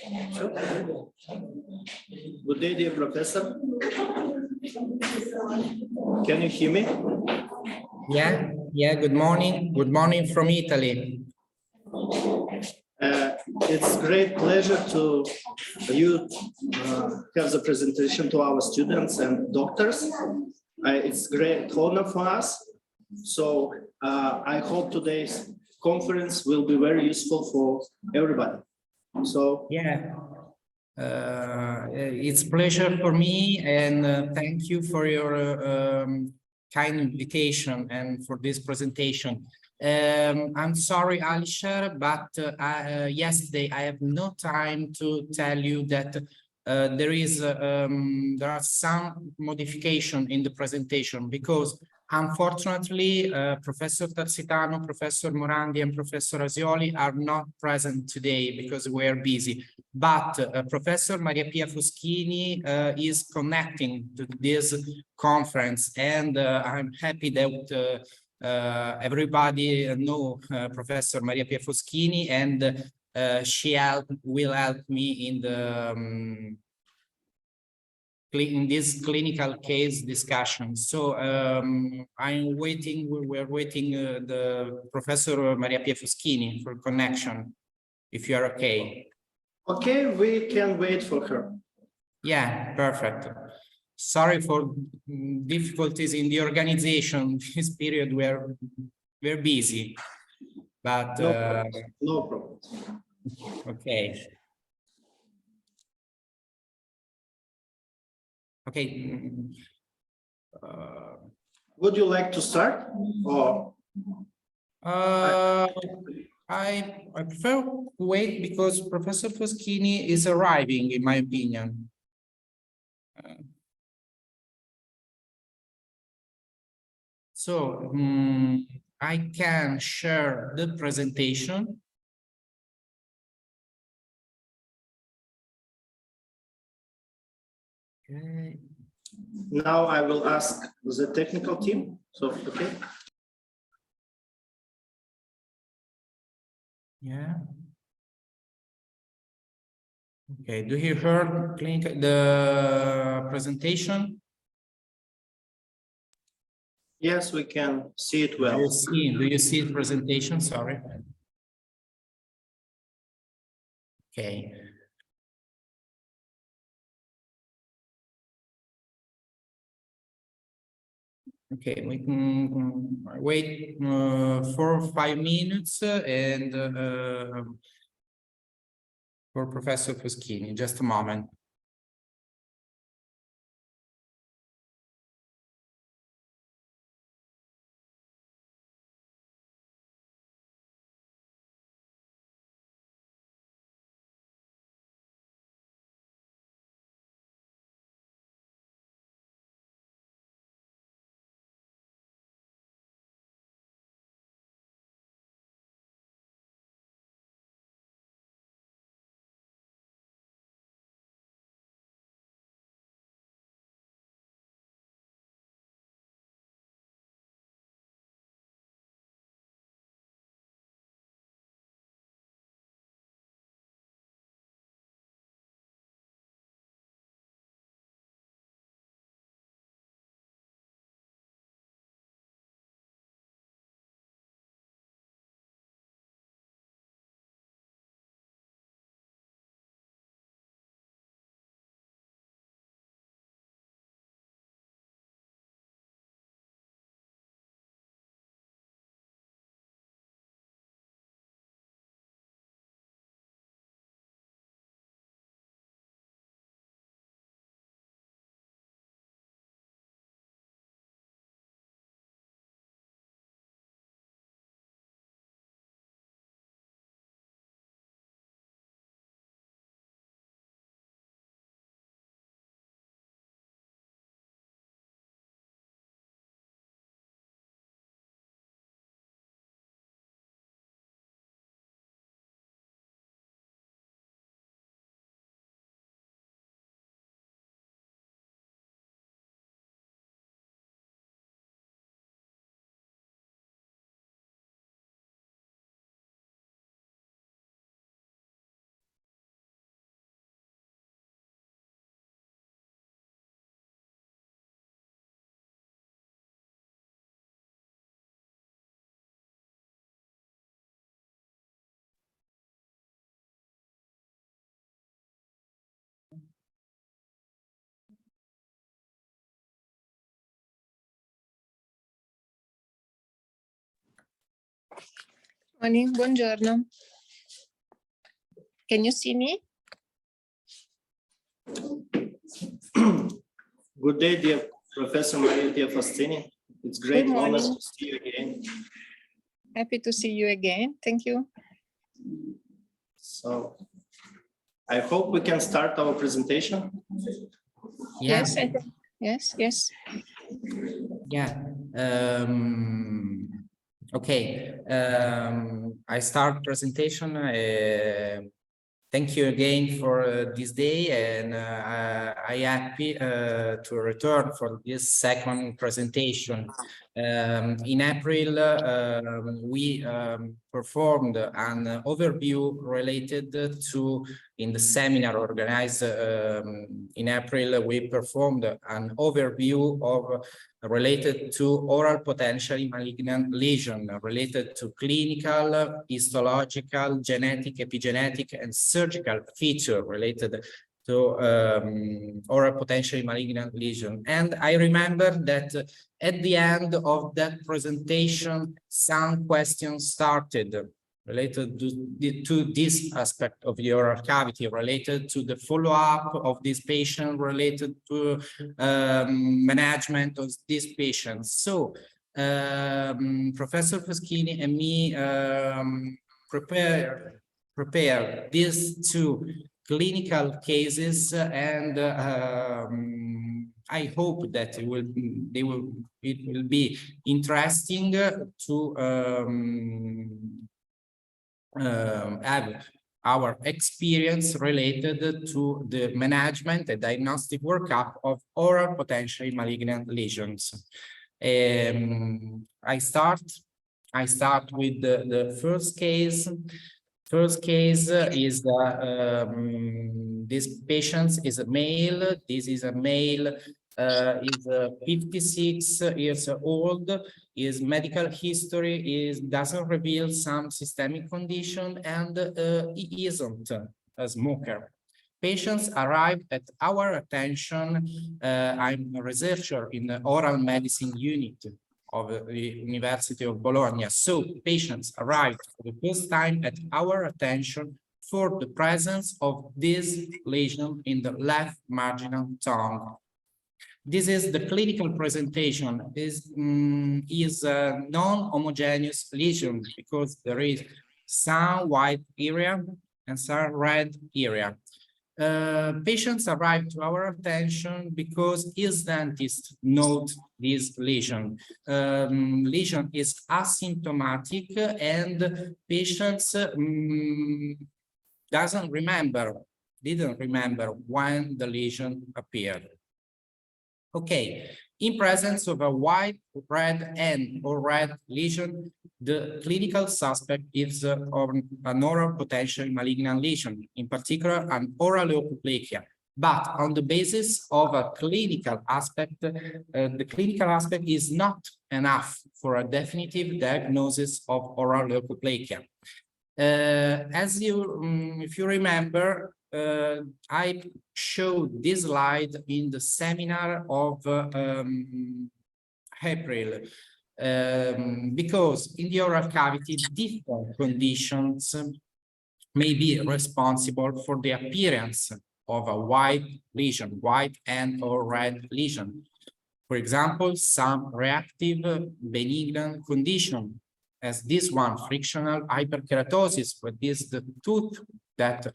Good day, dear professor. Can you hear me? Yeah, good morning. Good morning from Italy. It's great pleasure to you have the presentation to our students and doctors. It's great honor for us. So I hope today's conference will be very useful for everybody. So yeah, it's a pleasure for me, and thank you for your kind invitation and for this presentation. I'm sorry, Alisher, but yesterday I have no time to tell you that there are some modification in the presentation because unfortunately Professor Tarsitano, Professor Morandi, and Professor Asioli are not present today because we are busy. But Professor Maria Pia Foschini is connecting to this conference, and I'm happy that everybody know Professor Maria Pia Foschini, and she will help me in the in this clinical case discussion. So I'm waiting. We're waiting the Professor Maria Pia Foschini for connection. If you are okay. Okay, we can wait for her. Yeah, perfect. Sorry for difficulties in the organization. This period we're busy, but no problem. Okay. Okay. Would you like to start? Or I prefer wait because Professor Foschini is arriving, in my opinion. So I can share the presentation. Okay. Now I will ask the technical team. So, okay. Yeah. Okay. Do you hear the presentation? Yes, we can see it well. Do you see the presentation? Sorry. Okay. Okay, we can wait 4 or 5 minutes and for Professor Foschini, just a moment. Morning, buongiorno. Can you see me? Good day, dear Professor Maria Fastini. It's great Good honor morning. to see you again. Happy to see you again. Thank you. So I hope we can start our presentation. Yes, yes. Yeah. Okay. I start presentation. Thank you again for this day, and I happy to return for this second presentation. In April, we performed an overview related to, in the seminar organized in April, we performed an overview of related to oral potentially malignant lesion related to clinical, histological, genetic, epigenetic, and surgical feature related to oral potentially malignant lesion. And I remember that at the end of that presentation, some questions started related to this aspect of the oral cavity, related to the follow-up of this patient, related to management of these patients. So Professor Foschini and me prepare these two clinical cases, and I hope that it will be interesting to have our experience related to the management and diagnostic workup of oral potentially malignant lesions. I start with the first case. First case is this patient is a male. This is a male. Is 56 years old. His medical history doesn't reveal some systemic condition, and he isn't a smoker. Patients arrived at our attention. I'm a researcher in the oral medicine unit of the University of Bologna. So patients arrived for the first time at our attention for the presence of this lesion in the left marginal tongue. This is the clinical presentation. This is a non-homogeneous lesion because there is some white area and some red area. Patients arrive to our attention because his dentist note this lesion. Lesion is asymptomatic, and patients didn't remember when the lesion appeared. Okay, in presence of a white, red, or red lesion, the clinical suspect is an oral potential malignant lesion, in particular an oral leukoplakia. But on the basis of a clinical aspect, the clinical aspect is not enough for a definitive diagnosis of oral leukoplakia. If you remember, I showed this slide in the seminar of April, because in the oral cavity, different conditions may be responsible for the appearance of a white lesion, white and/or red lesion. For example, some reactive benign condition, as this one, frictional hyperkeratosis, but this is the tooth that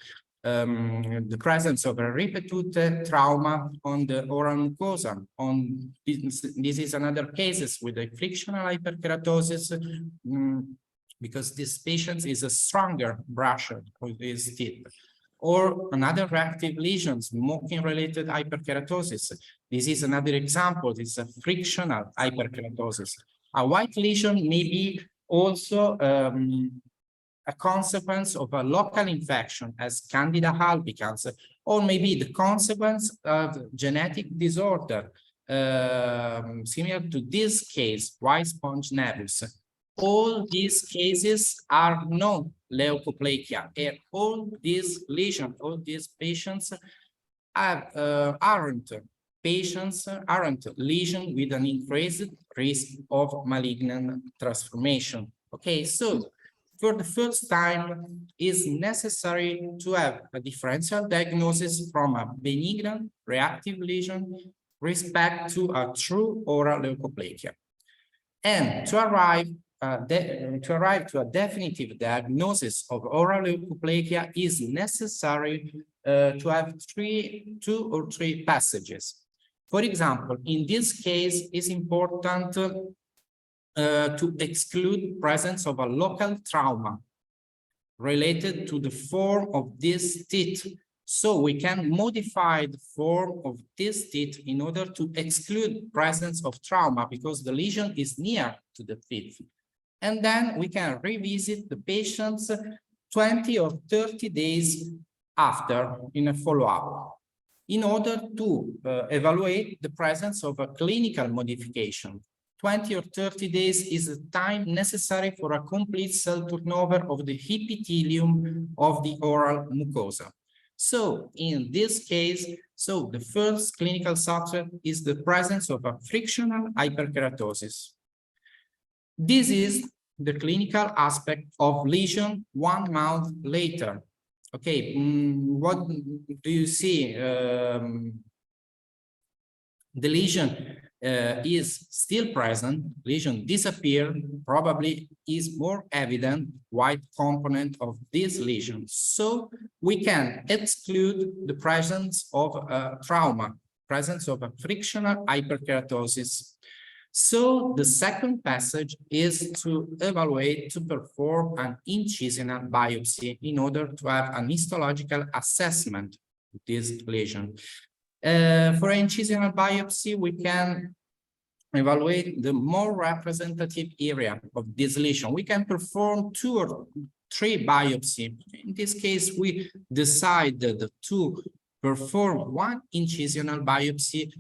the presence of a repeated trauma on the oral mucosa. This is another cases with a frictional hyperkeratosis, because this patient is a stronger brusher with his teeth. Or another reactive lesion, smoking-related hyperkeratosis. This is another example. This is a frictional hyperkeratosis. A white lesion may be also a consequence of a local infection as Candida albicans, or maybe the consequence of genetic disorder, similar to this case, white sponge nevus. All these cases are no leukoplakia, and all these lesions, all these patients aren't lesions with an increased risk of malignant transformation. Okay, so for the first time, it's necessary to have a differential diagnosis from a benign reactive lesion respect to a true oral leukoplakia. And to arrive to a definitive diagnosis of oral leukoplakia is necessary to have two or three passages. For example, in this case, it's important to exclude presence of a local trauma related to the form of this teeth. So we can modify the form of this teeth in order to exclude presence of trauma because the lesion is near to the teeth. And then we can revisit the patients 20 or 30 days after in a follow-up in order to evaluate the presence of a clinical modification. 20 or 30 days is the time necessary for a complete cell turnover of the epithelium of the oral mucosa. So in this case, the first clinical subset is the presence of a frictional hyperkeratosis. This is the clinical aspect of lesion 1 month later. Okay, what do you see? The lesion is still present, lesion disappeared, probably is more evident white component of this lesion. So we can exclude the presence of trauma, presence of a frictional hyperkeratosis. So the second passage is to evaluate, to perform an incisional biopsy in order to have an histological assessment of this lesion. For incisional biopsy, we can evaluate the more representative area of this lesion. We can perform 2 or 3 biopsies. In this case, we decided to perform 1 incisional biopsy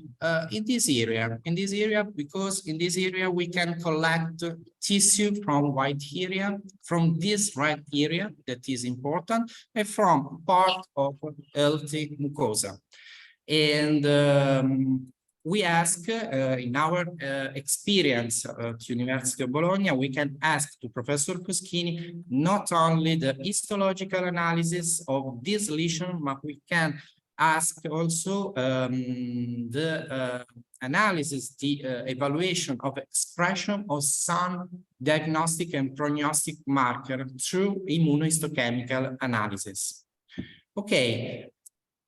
in this area, because in this area we can collect tissue from white area, from this red area that is important, and from part of healthy mucosa. And we ask, in our experience at University of Bologna, we can ask to Professor Coschini not only the histological analysis of this lesion, but we can ask also the analysis, the evaluation of expression of some diagnostic and prognostic marker through immunohistochemical analysis. Okay.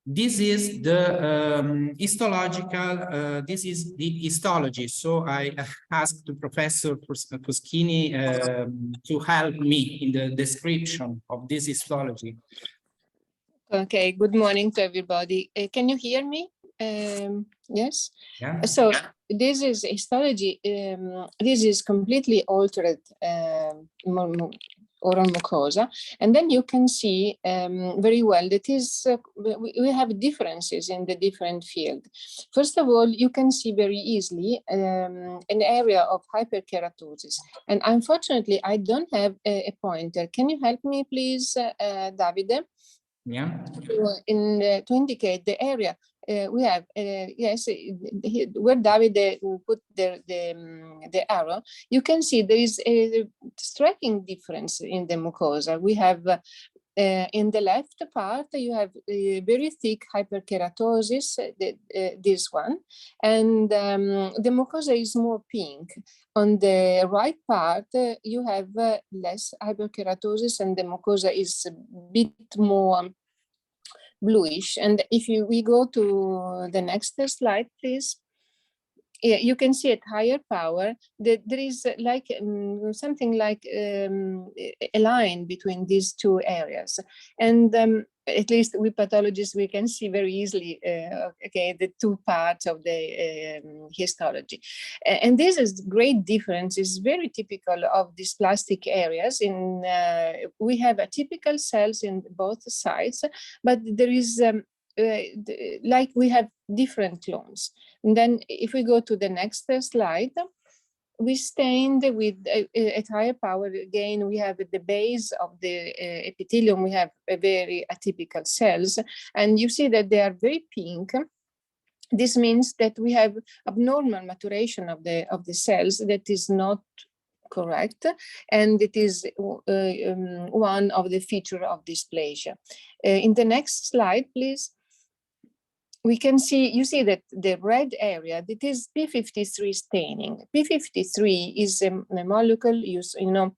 This is the histological, this is the histology. So I asked the Professor Coschini to help me in the description of this histology. Okay, good morning to everybody. Can you hear me? Yes. Yeah. So this is histology. This is completely altered oral mucosa, and then you can see very well that is we have differences in the different field. First of all, you can see very easily an area of hyperkeratosis, and unfortunately I don't have a pointer. Can you help me please, Davide? Yeah. To indicate the area we have, yes, where Davide put the arrow, you can see there is a striking difference in the mucosa. We have in the left part, you have a very thick hyperkeratosis, this one, and the mucosa is more pink. On the right part, you have less hyperkeratosis, and the mucosa is a bit more bluish. And if we go to the next slide, please. Yeah, you can see at higher power that there is like something like a line between these two areas, and at least we pathologists we can see very easily okay, the two parts of the histology, and this is great difference. Is very typical of these plastic areas. In we have atypical cells in both sides, but there is like we have different clones. And then if we go to the next slide, we stained with at higher power. Again, we have at the base of the epithelium, we have a very atypical cells, and you see that they are very pink. This means that we have abnormal maturation of the cells that is not correct, and it is one of the features of dysplasia. In the next slide, please. We can see, you see that the red area, that is p53 staining. P53 is a molecule, you know,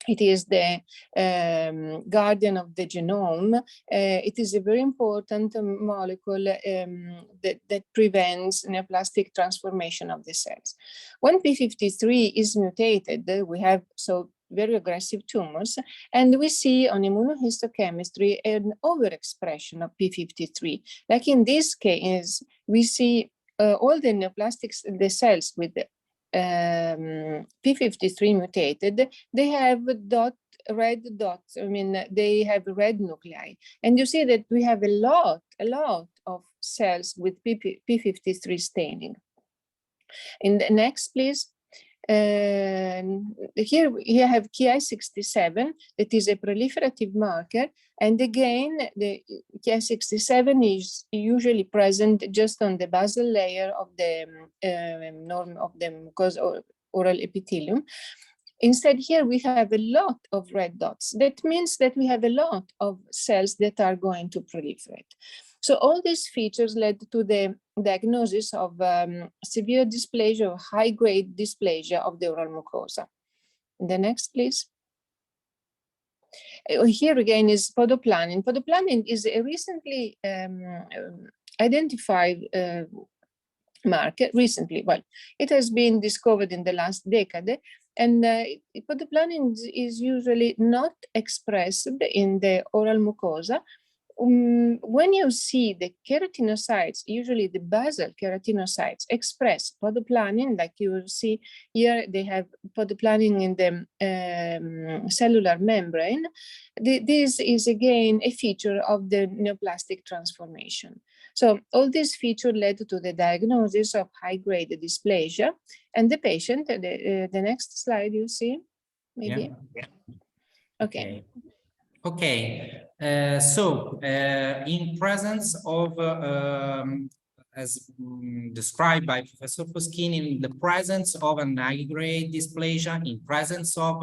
it is the guardian of the genome. It is a very important molecule that prevents neoplastic transformation of the cells. When p53 is mutated, we have very aggressive tumors, and we see on immunohistochemistry an overexpression of p53. Like in this case, we see all the neoplastics, the cells with the p53 mutated, they have red dots. I mean, they have red nuclei, and you see that we have a lot of cells with p53 staining. In the next, please. Here we have Ki67, that is a proliferative marker, and again the Ki67 is usually present just on the basal layer of the mucosal oral epithelium. Instead, here we have a lot of red dots. That means that we have a lot of cells that are going to proliferate. So all these features led to the diagnosis of severe dysplasia or high-grade dysplasia of the oral mucosa. The next, please. Here again is podoplanin. Podoplanin is a recently identified marker. Recently, well, it has been discovered in the last decade, and podoplanin is usually not expressed in the oral mucosa. When you see the keratinocytes, usually the basal keratinocytes express podoplanin, like you will see here, they have podoplanin in the cellular membrane. This is again a feature of the neoplastic transformation. So all these features led to the diagnosis of high-grade dysplasia, and the patient, the next slide you see, maybe? Yeah. Okay. Okay, in presence of, as described by Professor Foschini, in the presence of an high-grade dysplasia, in presence of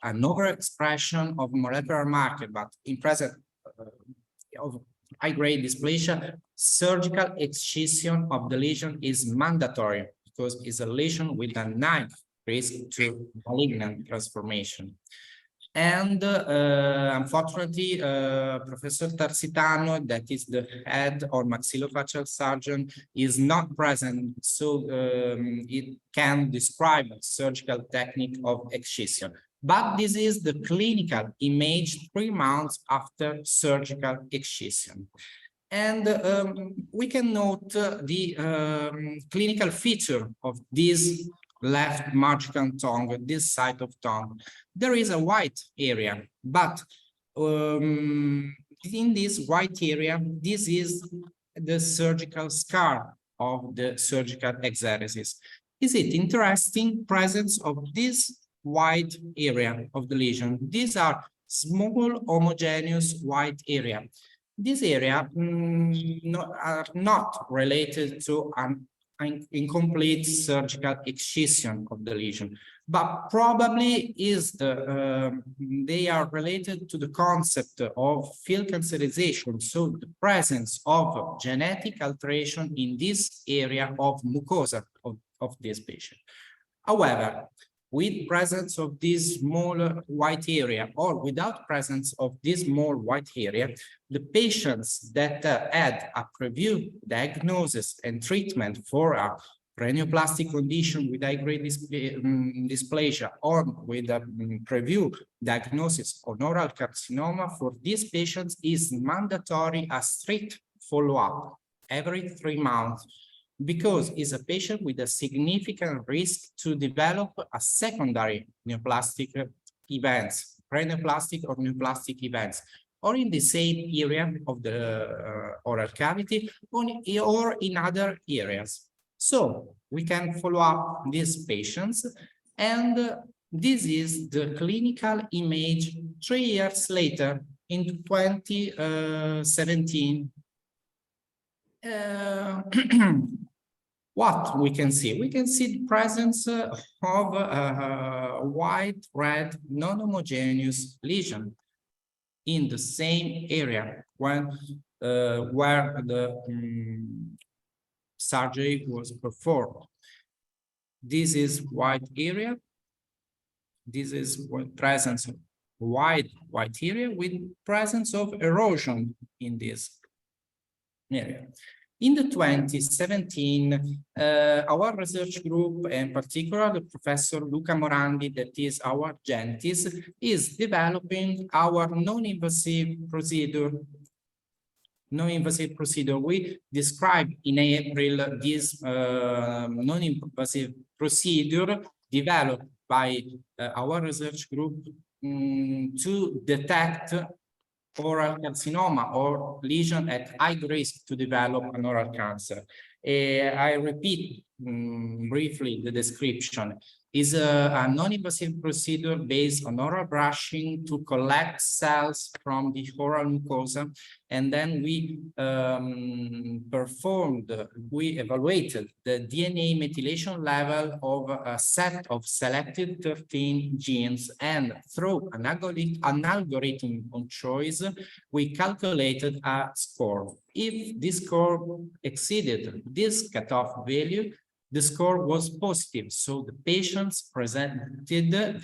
an overexpression of molecular marker, but in presence of high-grade dysplasia, surgical excision of the lesion is mandatory because it's a lesion with a high risk to malignant transformation. And unfortunately, Professor Tarsitano, that is the head or maxillofacial surgeon, is not present, so it can describe a surgical technique of excision. But this is the clinical image 3 months after surgical excision. And we can note the clinical feature of this left marginal tongue, this side of tongue. There is a white area, but in this white area, this is the surgical scar of the surgical exeresis. Is it interesting presence of this white area of the lesion? These are small homogeneous white area. This area are not related to an incomplete surgical excision of the lesion, but probably is they are related to the concept of field cancerization, so the presence of genetic alteration in this area of mucosa of this patient. However, with presence of this small white area or without presence of this small white area, the patients that had a previous diagnosis and treatment for a paraneoplastic condition with high-grade dysplasia or with a previous diagnosis of oral carcinoma, for these patients is mandatory a strict follow-up every 3 months, because it's a patient with a significant risk to develop a secondary neoplastic events, paraneoplastic or neoplastic events, or in the same area of the oral cavity or in other areas. So we can follow up these patients, and this is the clinical image 3 years later in 2017. what we can see? We can see the presence of white, red, non-homogeneous lesion in the same area when where the surgery was performed. This is white area. This is presence of white area with presence of erosion in this area. In the 2017, our research group, in particular the Professor Luca Morandi, that is our GENTIS, is developing our non-invasive procedure. Non-invasive procedure. We described in April this non-invasive procedure developed by our research group to detect oral carcinoma or lesion at high risk to develop an oral cancer. I repeat briefly the description. Is a non-invasive procedure based on oral brushing to collect cells from the oral mucosa, and then we evaluated the DNA methylation level of a set of selected 13 genes, and through an algorithm on choice, we calculated a score. If this score exceeded this cutoff value, the score was positive, so the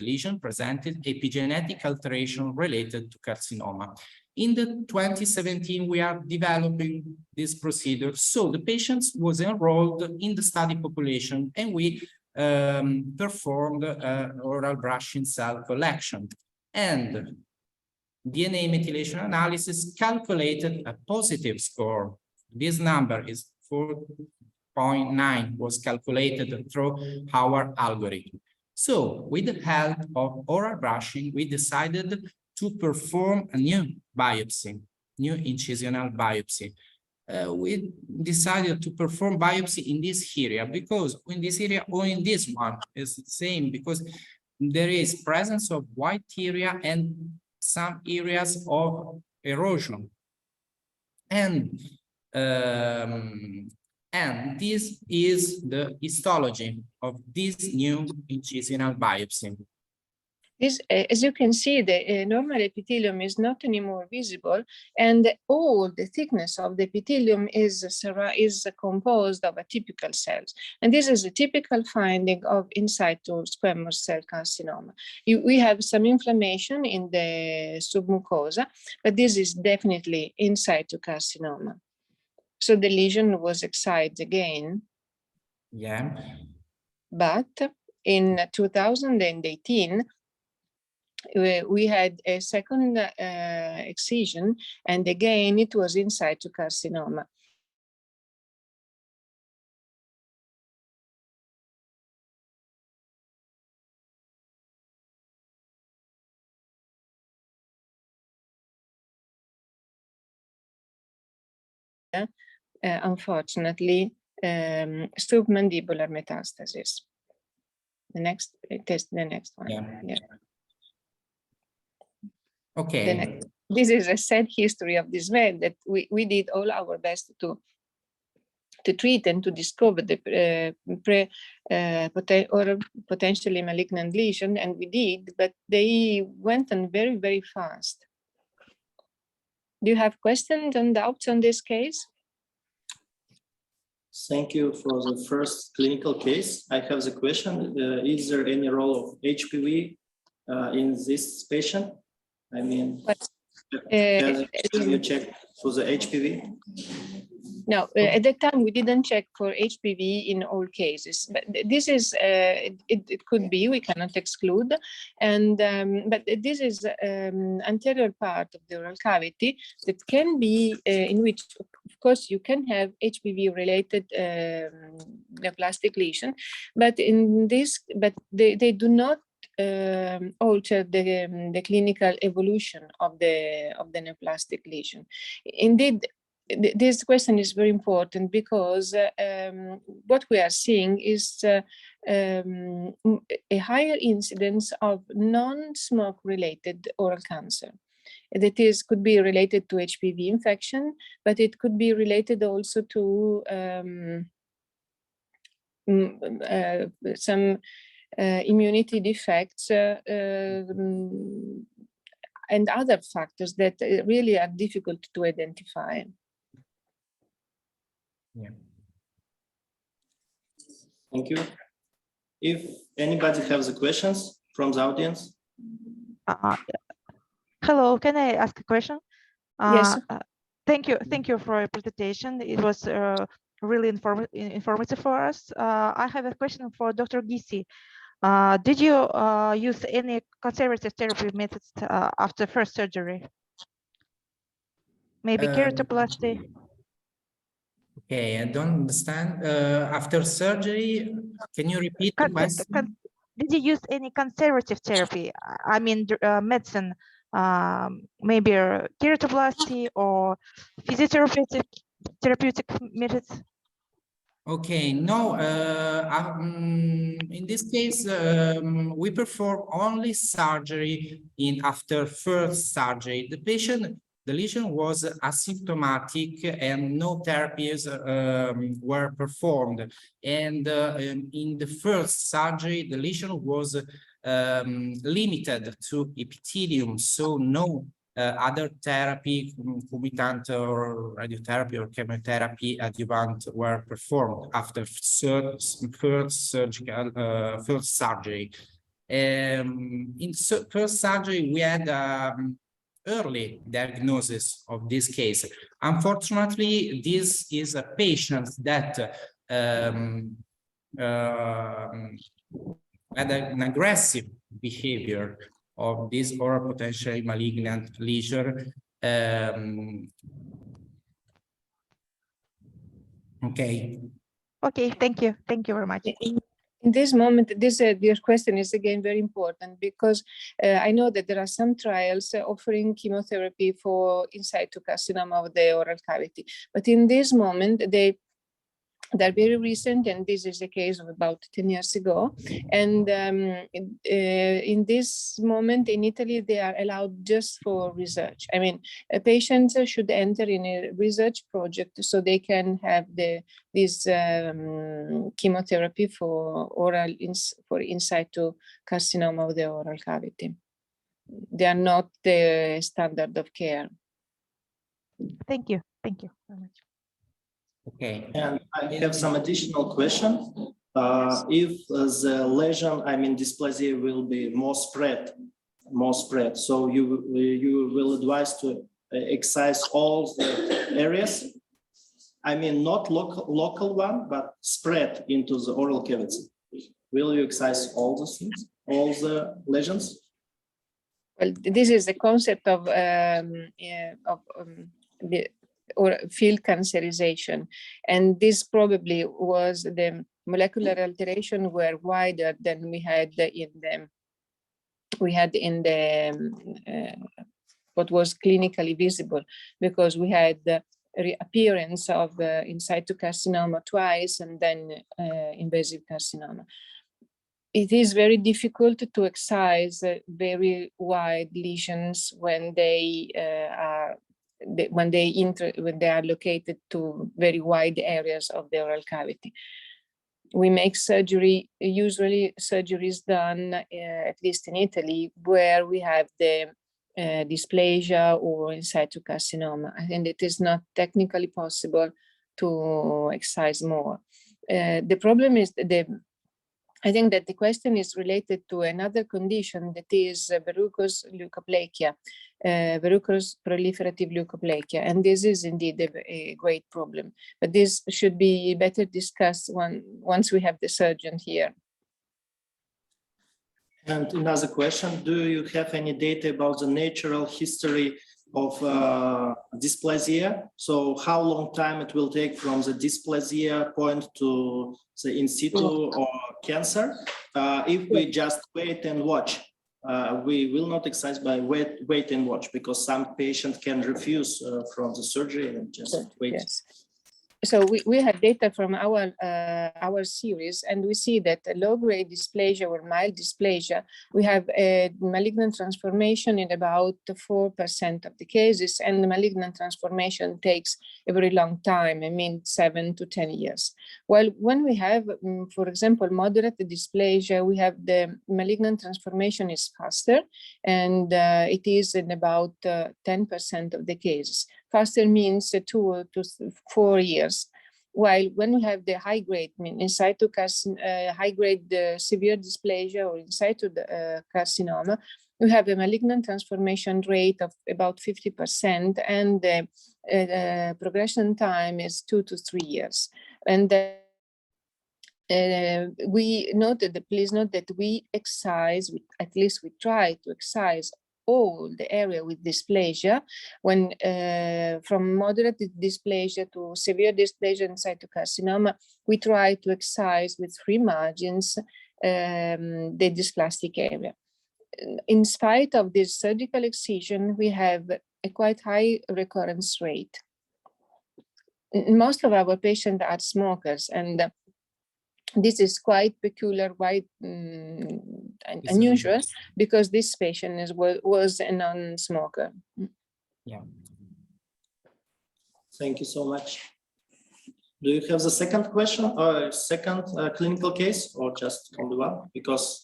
lesion presented epigenetic alteration related to carcinoma. In the 2017, we are developing this procedure, so the patients was enrolled in the study population, and we performed oral brushing cell collection. And DNA methylation analysis calculated a positive score. This number is 4.9, was calculated through our algorithm. So with the help of oral brushing, we decided to perform a new biopsy, new incisional biopsy. We decided to perform biopsy in this area because in this area or in this one is the same, because there is presence of white area and some areas of erosion. And this is the histology of this new incisional biopsy. This, as you can see, the normal epithelium is not anymore visible, and all the thickness of the epithelium is composed of atypical cells. And this is a typical finding of in situ squamous cell carcinoma. We have some inflammation in the submucosa, but this is definitely in situ carcinoma. So the lesion was excised again. Yeah. But in 2018, we had a second excision, and again, it was in situ carcinoma. Unfortunately, submandibular metastasis. The next one. Yeah. Okay. This is a sad history of this man that we did all our best to treat and to discover the or potentially malignant lesion, and we did, but they went on very, very fast. Do you have questions and doubts on this case? Thank you for the first clinical case. I have the question, is there any role of HPV in this patient? I mean, have you checked for the HPV? No, at that time we didn't check for HPV in all cases, but this is, it could be, we cannot exclude. And, but this is anterior part of the oral cavity that can be, in which, of course, you can have HPV related neoplastic lesion, but in this, but they do not alter the clinical evolution of the neoplastic lesion. Indeed, this question is very important because what we are seeing is a higher incidence of non-smoke related oral cancer. That is, could be related to HPV infection, but it could be related also to some immunity defects and other factors that really are difficult to identify. Yeah. Thank you. If anybody has the questions from the audience. Hello, can I ask a question? Yes. Thank you for your presentation. It was really informative for us. I have a question for Dr. Gissi. Did you use any conservative therapy methods after first surgery? Maybe keratoplasty? Okay, I don't understand. After surgery, can you repeat the question? Did you use any conservative therapy? I mean, medicine, maybe keratoplasty or therapeutic methods? Okay, no, in this case, we perform only surgery after first surgery. The lesion was asymptomatic and no therapies were performed. And in the first surgery, the lesion was limited to epithelium, so no other therapy, concomitant or radiotherapy or chemotherapy adjuvant were performed after first surgery. In first surgery, we had early diagnosis of this case. Unfortunately, this is a patient that had an aggressive behavior of this or potentially malignant lesion. Okay. Okay, thank you very much. In this moment, your question is again very important because I know that there are some trials offering chemotherapy for in situ carcinoma of the oral cavity, but in this moment they're very recent, and this is a case of about 10 years ago. And in this moment in Italy, they are allowed just for research. I mean, patients should enter in a research project so they can have this chemotherapy for in situ carcinoma of the oral cavity. They are not the standard of care. Thank you very much. Okay. And I have some additional question. If the lesion, I mean, dysplasia will be more spread, so you will advise to excise all the areas. I mean, not local one, but spread into the oral cavity. Will you excise all the things, all the lesions? Well, this is the concept of or field cancerization, and this probably was the molecular alteration were wider than we had in the what was clinically visible, because we had the reappearance of in situ carcinoma twice and then invasive carcinoma. It is very difficult to excise very wide lesions when they are located to very wide areas of the oral cavity. We make surgery, usually surgeries done, at least in Italy, where we have the dysplasia or in situ carcinoma, and it is not technically possible to excise more. The problem is I think that the question is related to another condition that is verrucous leukoplakia, verrucous proliferative leukoplakia, and this is indeed a great problem. But this should be better discussed once we have the surgeon here. And another question, do you have any data about the natural history of dysplasia? So how long time it will take from the dysplasia point to the in situ or cancer? If we just wait and watch, we will not excise by wait and watch, because some patient can refuse from the surgery and just wait. Yes. So we have data from our series, and we see that low-grade dysplasia or mild dysplasia, we have a malignant transformation in about 4% of the cases, and the malignant transformation takes a very long time, I mean 7 to 10 years. While when we have, for example, moderate dysplasia, we have the malignant transformation is faster, and it is in about 10% of the cases. Faster means 2 to 4 years. While when we have the high grade, in situ high grade severe dysplasia or in situ carcinoma, we have a malignant transformation rate of about 50%, and the progression time is 2 to 3 years. And we noted, please note that we excise, at least we try to excise all the area with dysplasia, when from moderate dysplasia to severe dysplasia and cytocarcinoma, we try to excise with free margins the dysplastic area. In spite of this surgical excision, we have a quite high recurrence rate. Most of our patients are smokers, and this is quite peculiar, quite unusual, because this patient was a non-smoker. Yeah. Thank you so much. Do you have the second question or second clinical case, or just only one? Because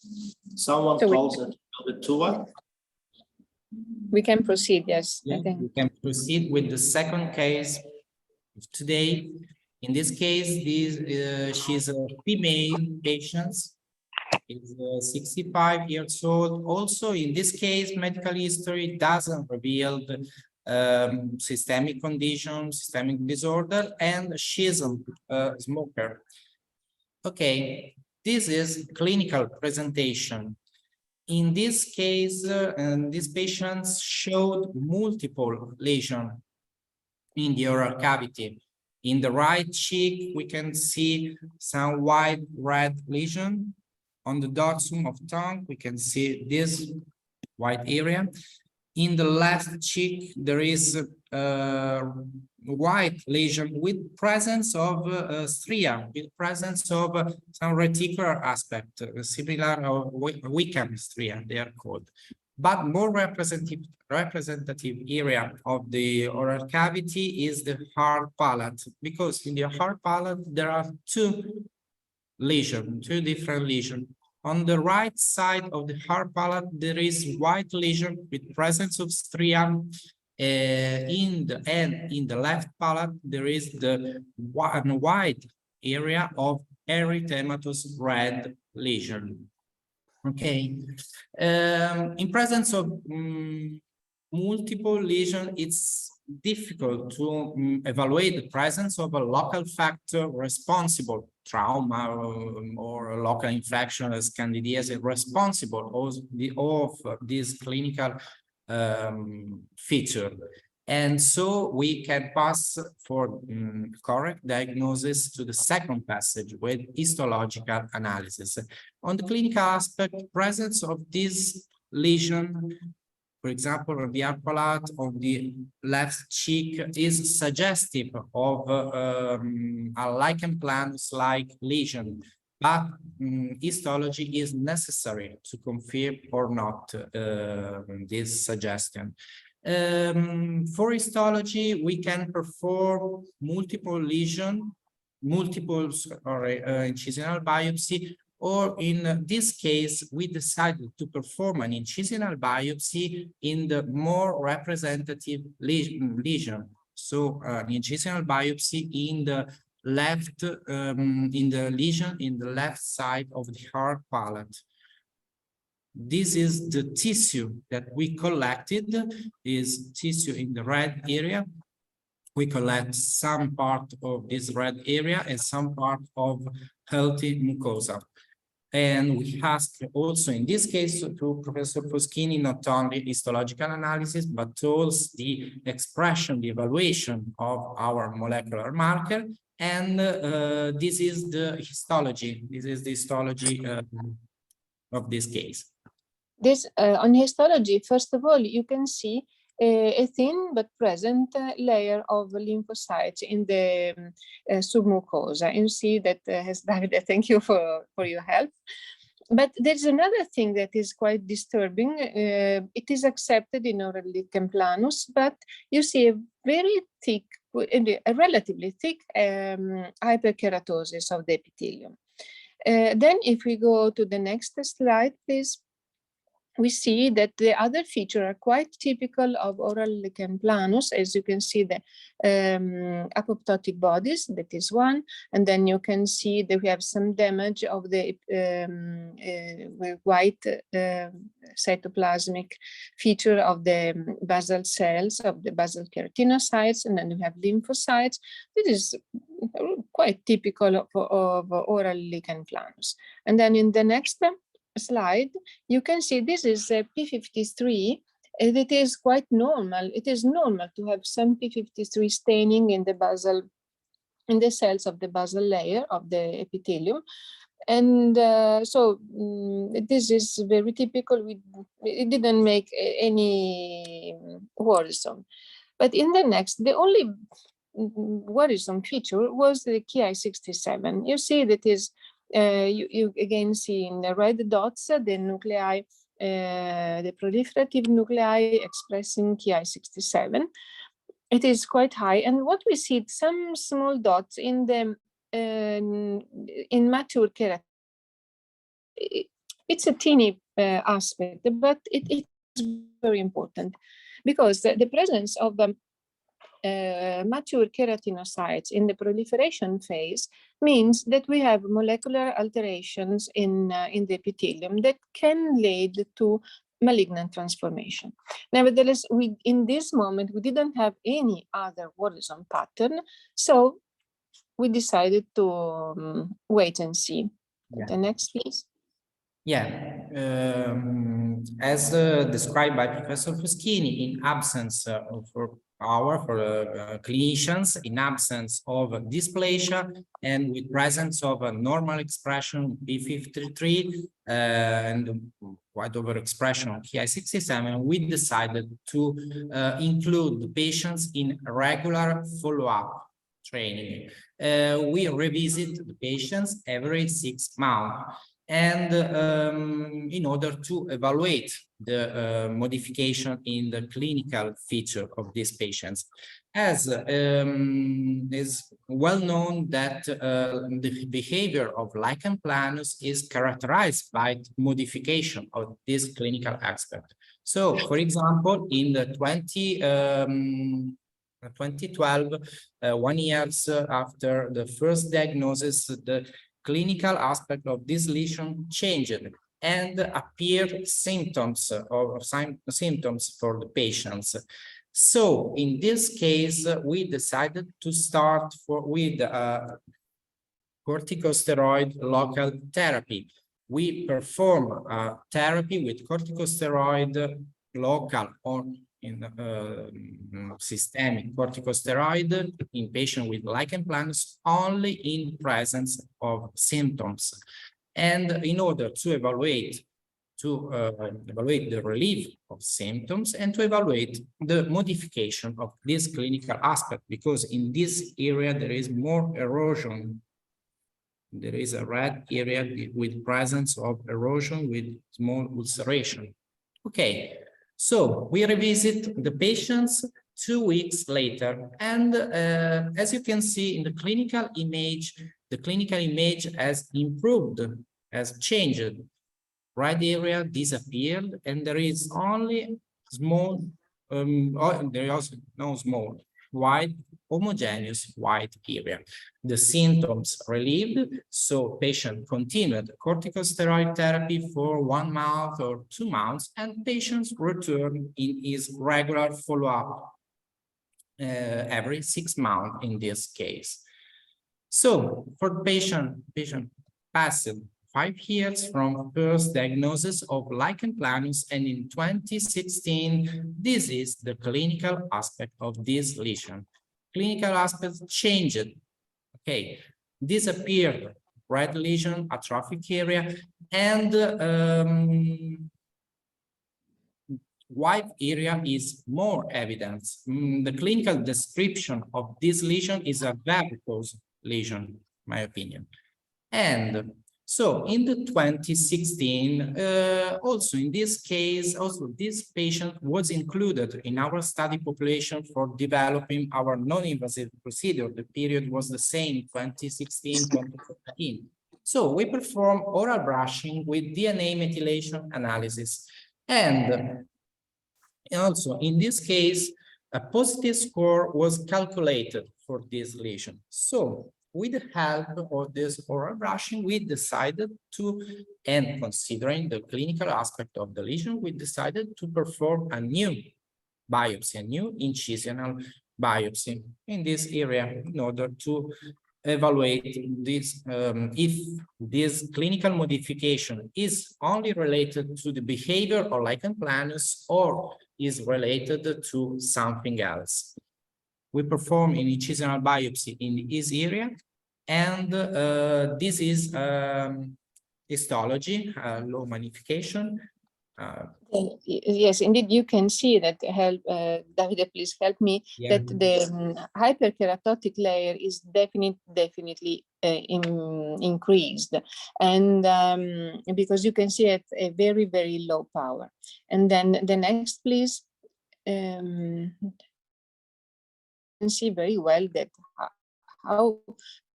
someone told that the two one. We can proceed, yes. Yeah, we can proceed with the second case of today. In this case, she's a female patient, is 65 years old. Also, in this case, medical history doesn't reveal the systemic condition, systemic disorder, and she's a smoker. Okay, this is clinical presentation. In this case, these patients showed multiple lesions in the oral cavity. In the right cheek, we can see some wide red lesion. On the dorsum of tongue, we can see this white area. In the left cheek, there is a white lesion with presence of stria, with presence of some reticular aspect, similar to Wickham stria, they are called. But more representative area of the oral cavity is the hard palate, because in the hard palate, there are two different lesions. On the right side of the hard palate, there is white lesion with presence of stria. In the left palate, there is the wide area of erythematous red lesion. Okay, in presence of multiple lesions, it's difficult to evaluate the presence of a local factor responsible, trauma or a local infection as candidiasis, responsible of this clinical feature. And so we can pass for correct diagnosis to the second passage with histological analysis. On the clinical aspect, presence of this lesion, for example, on the upper palate, on the left cheek, is suggestive of a lichen planus-like lesion, but histology is necessary to confirm or not this suggestion. For histology, we can perform multiple incisional biopsy, or in this case, we decided to perform an incisional biopsy in the more representative lesion. So an incisional biopsy in the left, in the lesion in the left side of the hard palate. This is the tissue that we collected, is tissue in the red area. We collect some part of this red area and some part of healthy mucosa. And we asked also in this case to Professor Foschini, not only histological analysis, but also the expression, the evaluation of our molecular marker. And this is the histology. This is the histology of this case. This on histology, first of all, you can see a thin but present layer of lymphocytes in the submucosa. And you see that, Davide, thank you for your help. But there's another thing that is quite disturbing. It is accepted in oral lichen planus, but you see a very thick, a relatively thick hyperkeratosis of the epithelium. Then if we go to the next slide, please, we see that the other features are quite typical of oral lichen planus. As you can see, the apoptotic bodies, that is one, and then you can see that we have some damage of the white cytoplasmic feature of the basal cells, of the basal keratinocytes, and then we have lymphocytes. This is quite typical of oral lichen planus. And then in the next slide, you can see this is a P53. It is quite normal. It is normal to have some P53 staining in the basal, in the cells of the basal layer of the epithelium. And this is very typical. It didn't make any worrisome. But in the next, the only worrisome feature was the Ki67. You see that is you again see in the red dots the nuclei, the proliferative nuclei expressing Ki67. It is quite high, and what we see, some small dots in the in mature keratin. It's a teeny aspect, but it is very important because the presence of mature keratinocytes in the proliferation phase means that we have molecular alterations in the epithelium that can lead to malignant transformation. Nevertheless, in this moment, we didn't have any other worrisome pattern, so we decided to wait and see. Yeah. The next, please. Yeah, as described by Professor Foschini, in absence for clinicians, in absence of dysplasia and with presence of a normal expression P53 and wide overexpression of Ki67, we decided to include the patients in regular follow-up training. We revisit the patients every 6 months. And in order to evaluate the modification in the clinical feature of these patients, as is well known that the behavior of lichen planus is characterized by modification of this clinical aspect. So, for example, in the 2012, 1 year after the first diagnosis, the clinical aspect of this lesion changed and appeared symptoms for the patients. So in this case, we decided to start with corticosteroid local therapy. We perform therapy with corticosteroid local or in systemic corticosteroid in patients with lichen planus only in presence of symptoms. And in order to evaluate the relief of symptoms and to evaluate the modification of this clinical aspect, because in this area there is more erosion. There is a red area with presence of erosion with small ulceration. Okay. So we revisit the patients 2 weeks later, and as you can see in the clinical image has improved, has changed. Red area disappeared, and there is only small, there is also no small, white, homogeneous white area. The symptoms relieved, so patient continued corticosteroid therapy for 1 month or 2 months, and patients return in his regular follow-up every 6 months in this case. So for the patient passed 5 years from first diagnosis of lichen planus, and in 2016, this is the clinical aspect of this lesion. Clinical aspects changed. Okay, disappeared red lesion, atrophic area, and white area is more evident. The clinical description of this lesion is a varicose lesion, in my opinion. And so in the 2016, also in this case, also this patient was included in our study population for developing our non-invasive procedure. The period was the same, 2016, 2017. So we perform oral brushing with DNA methylation analysis. And also in this case, a positive score was calculated for this lesion. So with the help of this oral brushing, we decided to, and considering the clinical aspect of the lesion, we decided to perform a new biopsy, a new incisional biopsy in this area in order to evaluate this, if this clinical modification is only related to the behavior of lichen planus or is related to something else. We perform an incisional biopsy in this area, and this is histology, low magnification. Yes, indeed, you can see that. Davide, please help me. Yeah. That the hyperkeratotic layer is definitely increased, and because you can see at a very low power. And then the next, please. You can see very well that how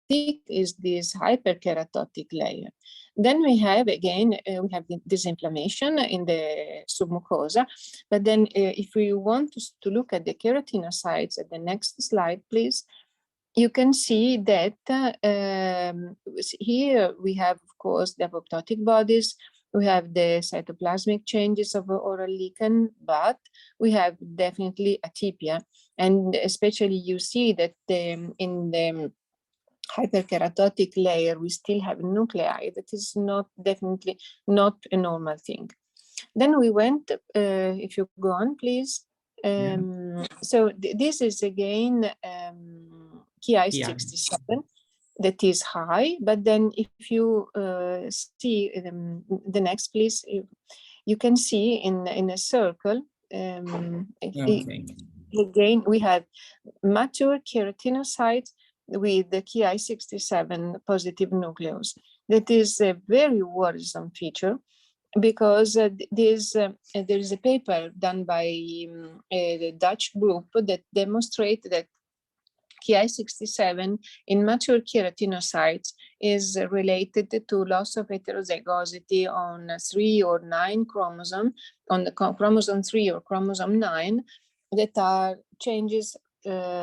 thick is this hyperkeratotic layer. Then we have again we have this inflammation in the submucosa. But then if we want to look at the keratinocytes at the next slide, please, you can see that here we have, of course, the apoptotic bodies. We have the cytoplasmic changes of oral lichen, but we have definitely atypia. And especially you see that in the hyperkeratotic layer, we still have nuclei. That is definitely not a normal thing. Then we went, if you go on, please. So this is again Ki67. That is high, but then if you see the next, please, you can see in a circle. Okay. Again, we have mature keratinocytes with the Ki67 positive nucleus. That is a very worrisome feature, because there is a paper done by the Dutch group that demonstrates that Ki67 in mature keratinocytes is related to loss of heterozygosity on 3 or 9 chromosome, on the chromosome 3 or chromosome 9, that are changes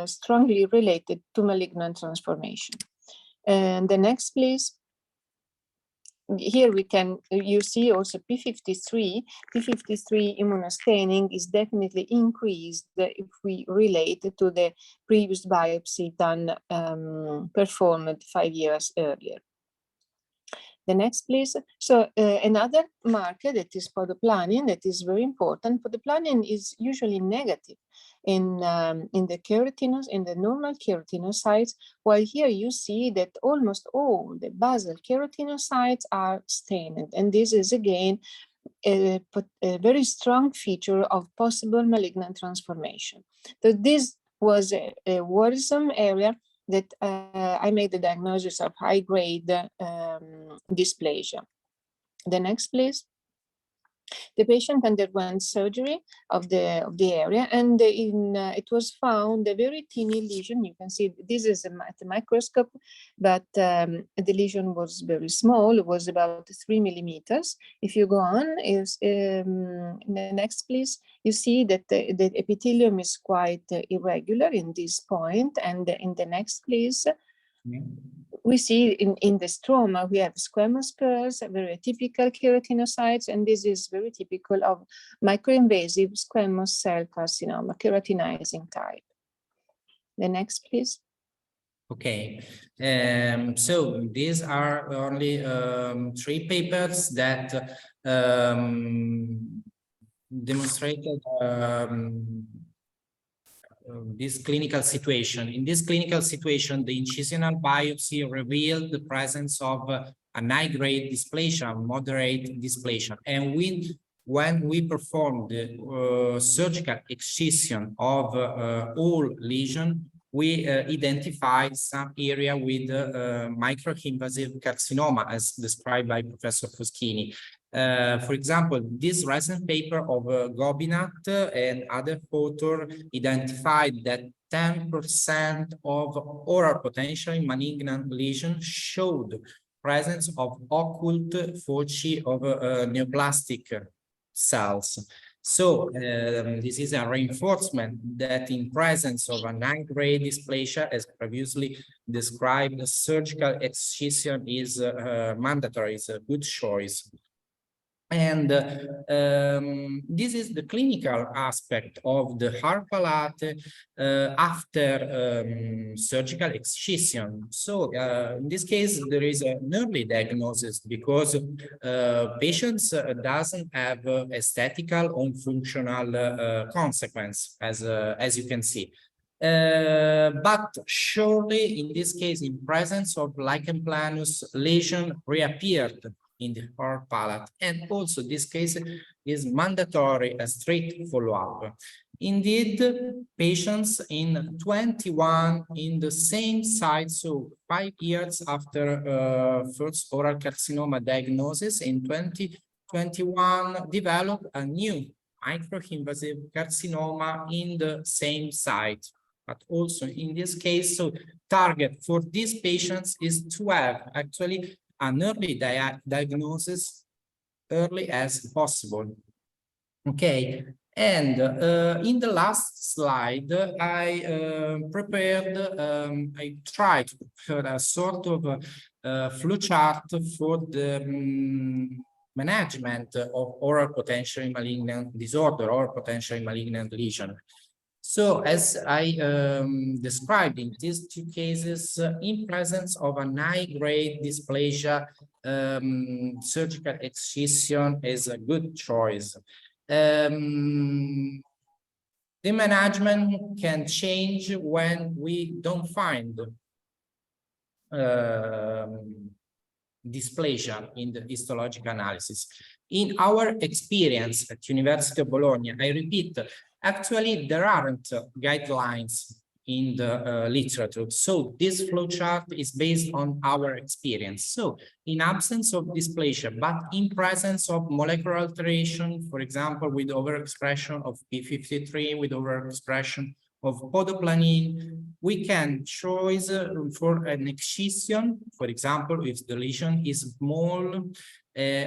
strongly related to malignant transformation. And the next, please. Here you see also P53 immunostaining is definitely increased if we relate to the previous biopsy done, performed 5 years earlier. The next, please. So another marker that is podoplanin, that is very important. Podoplanin is usually negative in the normal keratinocytes, while here you see that almost all the basal keratinocytes are stained, and this is again a very strong feature of possible malignant transformation. So this was a worrisome area that I made the diagnosis of high-grade dysplasia. The next, please. The patient underwent surgery of the area, and it was found a very teeny lesion. You can see this is at the microscope, but the lesion was very small. It was about 3 millimeters. If you go on, in the next, please, you see that the epithelium is quite irregular in this point, and in the next, please. We see in the stroma, we have squamous spurs, very atypical keratinocytes, and this is very typical of microinvasive squamous cell carcinoma, keratinizing type. The next, please. Okay, so these are only 3 papers that demonstrated this clinical situation. In this clinical situation, the incisional biopsy revealed the presence of a high-grade dysplasia, moderate dysplasia, and when we perform the surgical excision of all lesion, we identify some area with microinvasive carcinoma, as described by Professor Foschini. For example, this recent paper of Gobinat and other authors identified that 10% of oral potentially malignant lesions showed presence of occult foci of neoplastic cells. So this is a reinforcement that in presence of an high-grade dysplasia, as previously described, surgical excision is mandatory, is a good choice. And this is the clinical aspect of the hard palate after surgical excision. So in this case, there is an early diagnosis because patients doesn't have aesthetical or functional consequence, as you can see. But surely in this case, in presence of lichen planus, lesion reappeared in the hard palate, and also this case is mandatory a strict follow-up. Indeed, patients in 21 in the same site, so 5 years after first oral carcinoma diagnosis, in 2021 developed a new microinvasive carcinoma in the same site. But also in this case, so target for these patients is to have actually an early diagnosis early as possible. Okay, and in the last slide, I tried to prepare a sort of flowchart for the management of oral potentially malignant disorder or potentially malignant lesion. So as I described in these two cases, in presence of a high-grade dysplasia, surgical excision is a good choice. The management can change when we don't find dysplasia in the histological analysis. In our experience at University of Bologna, I repeat, actually, there aren't guidelines in the literature. So this flowchart is based on our experience. So in absence of dysplasia, but in presence of molecular alteration, for example, with overexpression of p53, with overexpression of podoplanin, we can choose for an excision, for example, if the lesion is small,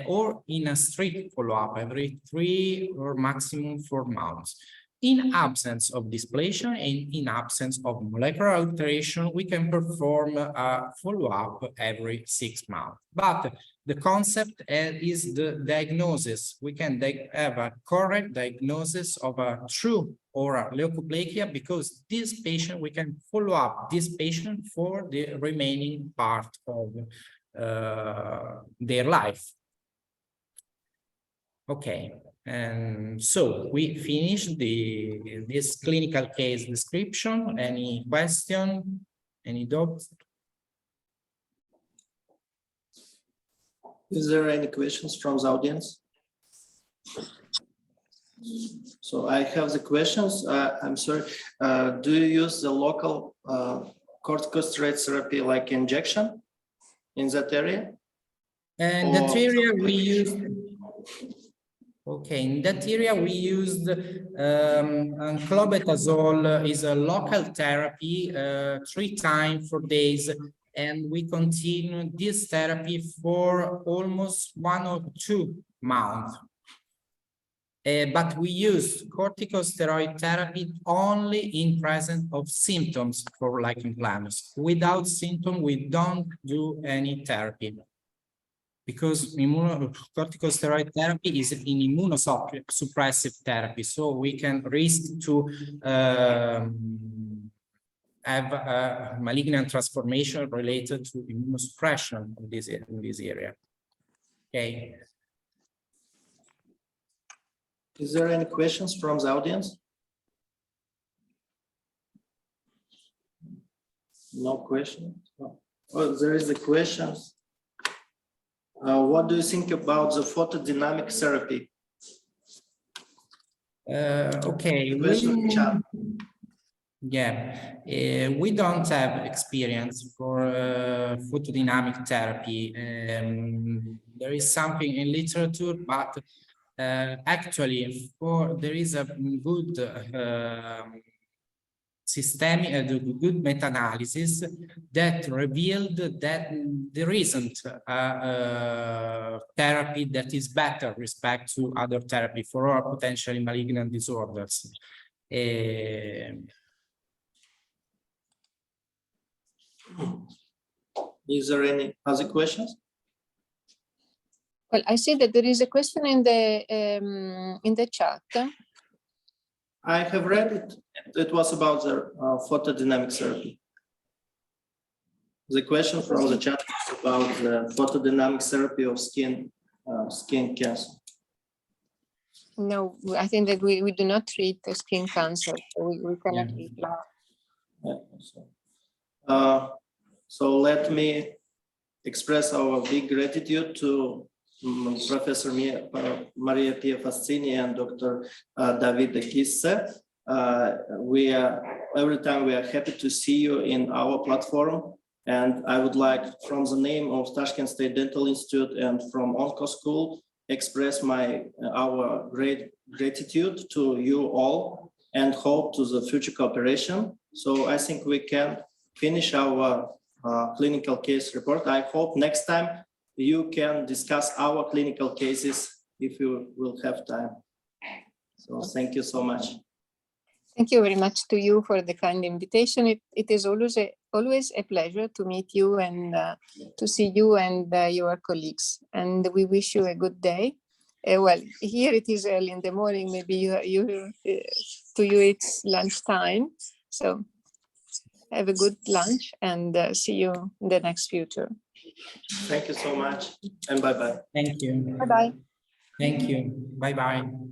or in a strict follow-up every 3 or maximum 4 months. In absence of dysplasia and in absence of molecular alteration, we can perform a follow-up every 6 months. But the concept is the diagnosis. We can have a correct diagnosis of a true oral leukoplakia because this patient, we can follow up this patient for the remaining part of their life. Okay, and so we finished this clinical case description. Any question? Any doubts? Is there any questions from the audience? So I have the questions. I'm sorry. Do you use the local corticosteroid therapy like injection in that area? And that area we used. Okay, in that area we used clobetasol is a local therapy 3 times 4 days, and we continue this therapy for almost 1 or 2 months. But we use corticosteroid therapy only in presence of symptoms for lichen planus. Without symptoms, we don't do any therapy. Because corticosteroid therapy is an immunosuppressive therapy, so we can risk to have a malignant transformation related to immunosuppression in this area. Okay. Is there any questions from the audience? No questions. Oh, there is a question. What do you think about the photodynamic therapy Okay. Question in chat. Yeah, we don't have experience for photodynamic therapy. There is something in literature, but actually, there is a good good meta-analysis that revealed that there isn't a therapy that is better respect to other therapy for all potentially malignant disorders. Is there any other questions? Well, I see that there is a question in the chat. I have read it. It was about the photodynamic therapy. The question from the chat is about the photodynamic therapy of skin cancer. No, I think that we do not treat the skin cancer. So we cannot treat that. Yeah, so let me express our big gratitude to Professor Maria Pia Fassini and Dr. Davide Gissi. Every time we are happy to see you in our platform. And I would like, from the name of Tashkent State Dental Institute and from Onco School, express our great gratitude to you all and hope to the future cooperation. So I think we can finish our clinical case report. I hope next time you can discuss our clinical cases if you will have time. So thank you so much. Thank you very much to you for the kind invitation. It is always a pleasure to meet you and to see you and your colleagues. And we wish you a good day. Well, here it is early in the morning. Maybe to you it's lunchtime. So have a good lunch and see you in the next future. Thank you so much and bye-bye. Thank you. Bye-bye. Thank you. Bye-bye.